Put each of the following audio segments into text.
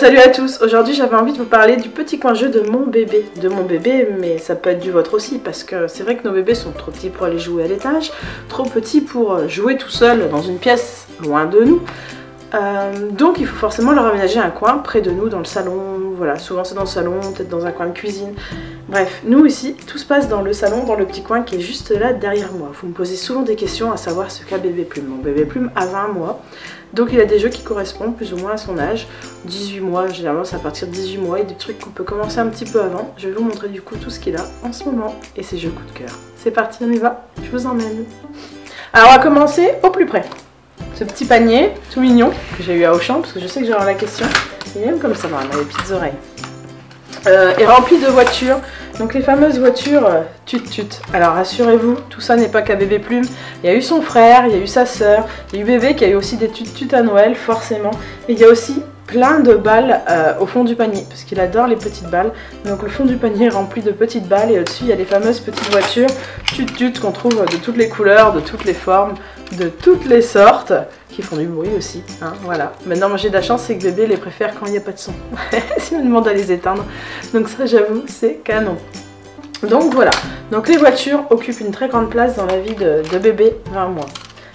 salut à tous. Aujourd'hui j'avais envie de vous parler du petit coin jeu de mon bébé. Mais ça peut être du vôtre aussi, parce que c'est vrai que nos bébés sont trop petits pour aller jouer à l'étage, trop petits pour jouer tout seul dans une pièce loin de nous. Donc il faut forcément leur aménager un coin près de nous dans le salon. Voilà, souvent c'est dans le salon, peut-être dans un coin de cuisine. Bref, nous ici, tout se passe dans le salon, dans le petit coin qui est juste là derrière moi. Vous me posez souvent des questions à savoir ce qu'a bébé Plume. Mon bébé Plume a 20 mois, donc il a des jeux qui correspondent plus ou moins à son âge. 18 mois, généralement c'est à partir de 18 mois, et des trucs qu'on peut commencer un petit peu avant. Je vais vous montrer du coup tout ce qu'il a en ce moment et ses jeux coup de cœur. C'est parti, on y va, je vous emmène. Alors on va commencer au plus près. Ce petit panier tout mignon que j'ai eu à Auchan, parce que je sais que j'aurai la question. Il aime comme ça, on a les petites oreilles. Est rempli de voitures, donc les fameuses voitures tut-tut. Alors rassurez-vous, tout ça n'est pas qu'à bébé Plume. Il y a eu son frère, il y a eu sa sœur, il y a eu bébé qui a eu aussi des tut-tut à Noël, forcément. Et il y a aussi plein de balles au fond du panier, parce qu'il adore les petites balles. Donc le fond du panier est rempli de petites balles, et au-dessus il y a les fameuses petites voitures tut-tut qu'on trouve de toutes les couleurs, de toutes les formes, de toutes les sortes, qui font du bruit aussi, hein, voilà. Maintenant moi j'ai de la chance, c'est que bébé les préfère quand il n'y a pas de son. S'il me demande à les éteindre, donc ça j'avoue c'est canon. Donc voilà, donc les voitures occupent une très grande place dans la vie de bébé 20 mois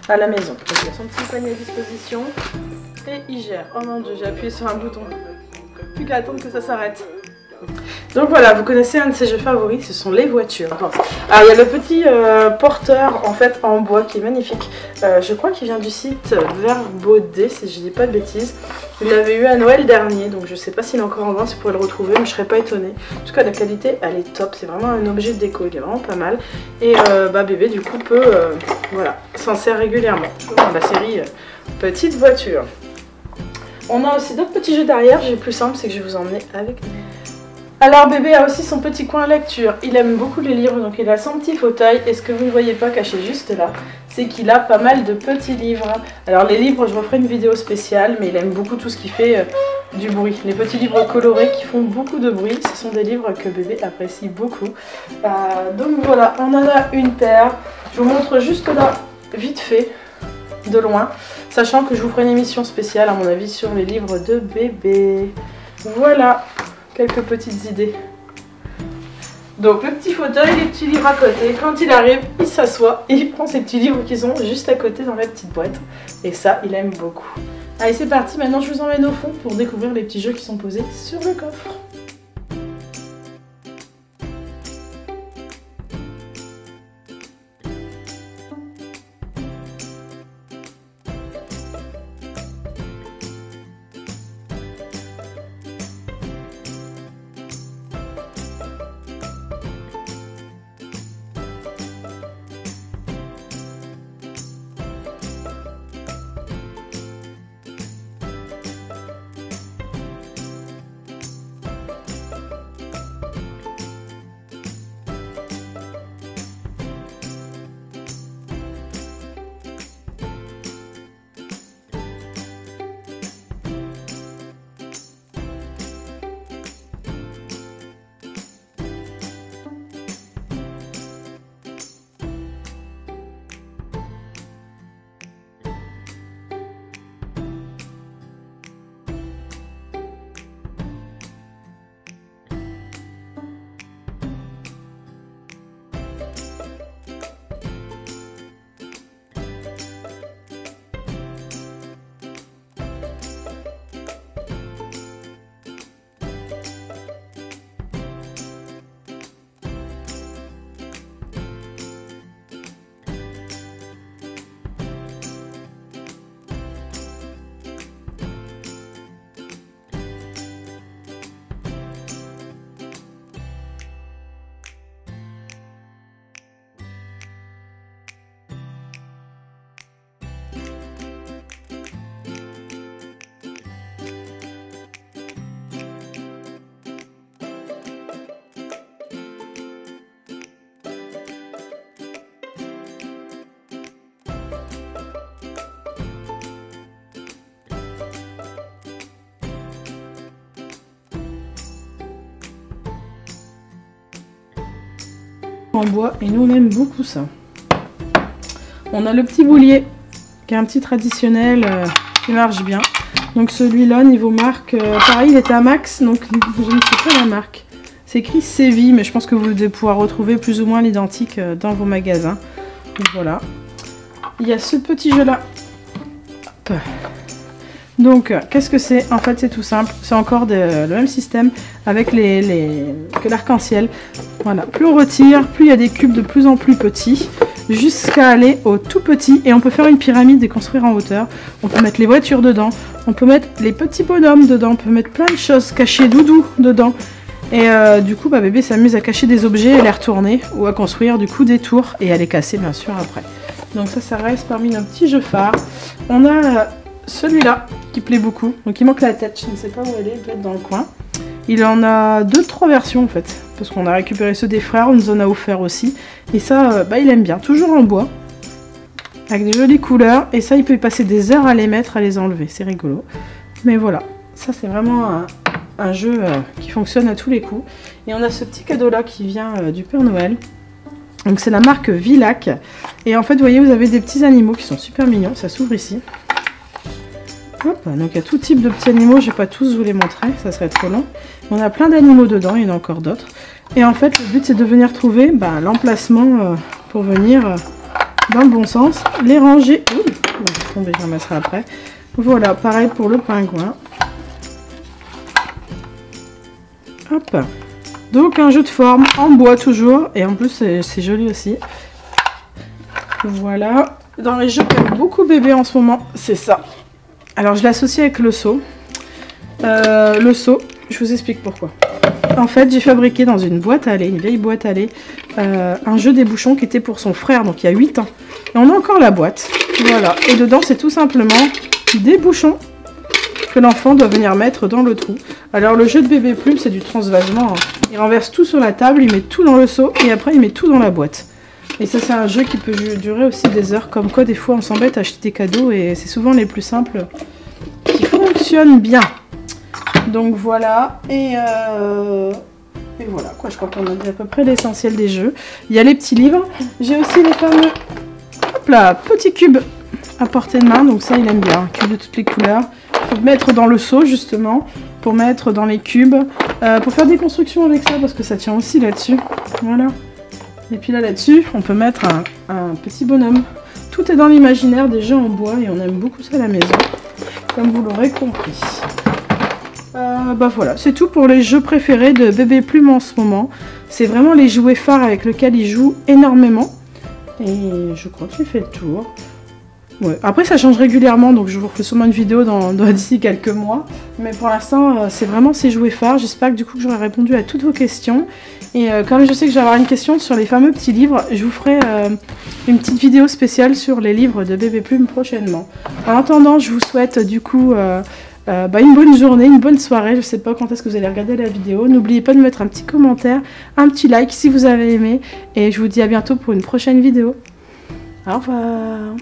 à la maison. Donc il a son petit panier à disposition et il gère. Oh mon dieu, j'ai appuyé sur un bouton, plus qu'à attendre que ça s'arrête. Donc voilà, vous connaissez un de ses jeux favoris, ce sont les voitures. Alors il y a le petit porteur en fait en bois qui est magnifique. Je crois qu'il vient du site Verbaudet, si je dis pas de bêtises. Il l'avait eu à Noël dernier, donc je sais pas s'il est encore en vente, si vous pouvez le retrouver, mais je serais pas étonnée. En tout cas la qualité elle est top, c'est vraiment un objet de déco, il est vraiment pas mal. Et bébé du coup peut, voilà, s'en sert régulièrement. Dans la série petite voiture. On a aussi d'autres petits jeux derrière, j'ai plus simple, c'est que je vais vous emmener avec nous. Alors bébé a aussi son petit coin lecture, il aime beaucoup les livres, donc il a son petit fauteuil, et ce que vous ne voyez pas caché juste là, c'est qu'il a pas mal de petits livres. Alors les livres, je referai une vidéo spéciale, mais il aime beaucoup tout ce qui fait du bruit. Les petits livres colorés qui font beaucoup de bruit, ce sont des livres que bébé apprécie beaucoup. Donc voilà, on en a une paire, je vous montre juste là, vite fait, de loin, sachant que je vous ferai une émission spéciale à mon avis sur les livres de bébé. Voilà. Quelques petites idées. Donc le petit fauteuil, les petits livres à côté. Quand il arrive, il s'assoit et il prend ses petits livres qui sont juste à côté dans la petite boîte. Et ça, il aime beaucoup. Allez, c'est parti. Maintenant, je vous emmène au fond pour découvrir les petits jeux qui sont posés sur le coffre. En bois, et nous on aime beaucoup ça. On a le petit boulier qui est un petit traditionnel qui marche bien. Donc celui-là, niveau marque, pareil, il était à Max, donc je ne sais pas la marque. C'est écrit Séville, mais je pense que vous devez pouvoir retrouver plus ou moins l'identique dans vos magasins. Donc voilà. Il y a ce petit jeu-là. Donc, qu'est-ce que c'est? En fait, c'est tout simple. C'est encore le même système avec que l'arc-en-ciel. Voilà. Plus on retire, plus il y a des cubes de plus en plus petits, jusqu'à aller au tout petit. Et on peut faire une pyramide et construire en hauteur. On peut mettre les voitures dedans. On peut mettre les petits bonhommes dedans. On peut mettre plein de choses, cacher doudou dedans. Et du coup, bébé s'amuse à cacher des objets et les retourner. Ou à construire du coup des tours et à les casser, bien sûr, après. Donc ça reste parmi nos petits jeux phares. On a celui-là qui plaît beaucoup. Donc il manque la tête, je ne sais pas où elle est, peut-être dans le coin. Il en a 2-3 versions en fait. Parce qu'on a récupéré ceux des frères, on nous en a offert aussi. Et ça, il aime bien. Toujours en bois. Avec des jolies couleurs. Et ça, il peut y passer des heures à les mettre, à les enlever. C'est rigolo. Mais voilà. Ça, c'est vraiment un jeu qui fonctionne à tous les coups. Et on a ce petit cadeau-là qui vient du Père Noël. Donc c'est la marque Villac. Et en fait, vous voyez, vous avez des petits animaux qui sont super mignons. Ça s'ouvre ici. Hop, donc il y a tout type de petits animaux. Je ne vais pas tous vous les montrer, ça serait trop long. On a plein d'animaux dedans, il y en a encore d'autres. Et en fait, le but, c'est de venir trouver l'emplacement pour venir dans le bon sens. Les ranger. Ouh, bon, je vais tomber, je ramasserai après. Voilà, pareil pour le pingouin. Hop. Donc un jeu de forme en bois toujours, et en plus c'est joli aussi. Voilà, dans les jeux qu'aime beaucoup bébé en ce moment, c'est ça. Alors je l'associe avec le seau. Le seau, je vous explique pourquoi. En fait, j'ai fabriqué dans une boîte à lait, une vieille boîte à lait, un jeu des bouchons qui était pour son frère, donc il y a 8 ans. Et on a encore la boîte, voilà. Et dedans c'est tout simplement des bouchons que l'enfant doit venir mettre dans le trou. Alors le jeu de bébé plume, c'est du transvasement. Il renverse tout sur la table, il met tout dans le seau et après il met tout dans la boîte. Et ça, c'est un jeu qui peut durer aussi des heures. Comme quoi, des fois, on s'embête à acheter des cadeaux et c'est souvent les plus simples qui fonctionnent bien. Donc voilà. Et voilà, quoi. Je crois qu'on a dit à peu près l'essentiel des jeux. Il y a les petits livres. J'ai aussi les fameux petits cubes à portée de main. Donc ça, il aime bien. Un cube de toutes les couleurs. Pour mettre dans le seau, justement. Pour mettre dans les cubes. Pour faire des constructions avec ça, parce que ça tient aussi là-dessus. Voilà. Et puis là-dessus, on peut mettre un petit bonhomme. Tout est dans l'imaginaire des jeux en bois et on aime beaucoup ça à la maison, comme vous l'aurez compris. Voilà, c'est tout pour les jeux préférés de bébé plume en ce moment. C'est vraiment les jouets phares avec lesquels il joue énormément. Et je crois que j'ai fait le tour. Ouais. Après ça change régulièrement, donc je vous refais sûrement une vidéo d'ici quelques mois. Mais pour l'instant, c'est vraiment ces jouets phares. J'espère que du coup j'aurai répondu à toutes vos questions. Et comme je sais que je vais avoir une question sur les fameux petits livres, je vous ferai une petite vidéo spéciale sur les livres de bébé plume prochainement. En attendant, je vous souhaite du coup une bonne journée, une bonne soirée. Je ne sais pas quand est-ce que vous allez regarder la vidéo. N'oubliez pas de mettre un petit commentaire, un petit like si vous avez aimé. Et je vous dis à bientôt pour une prochaine vidéo. Au revoir.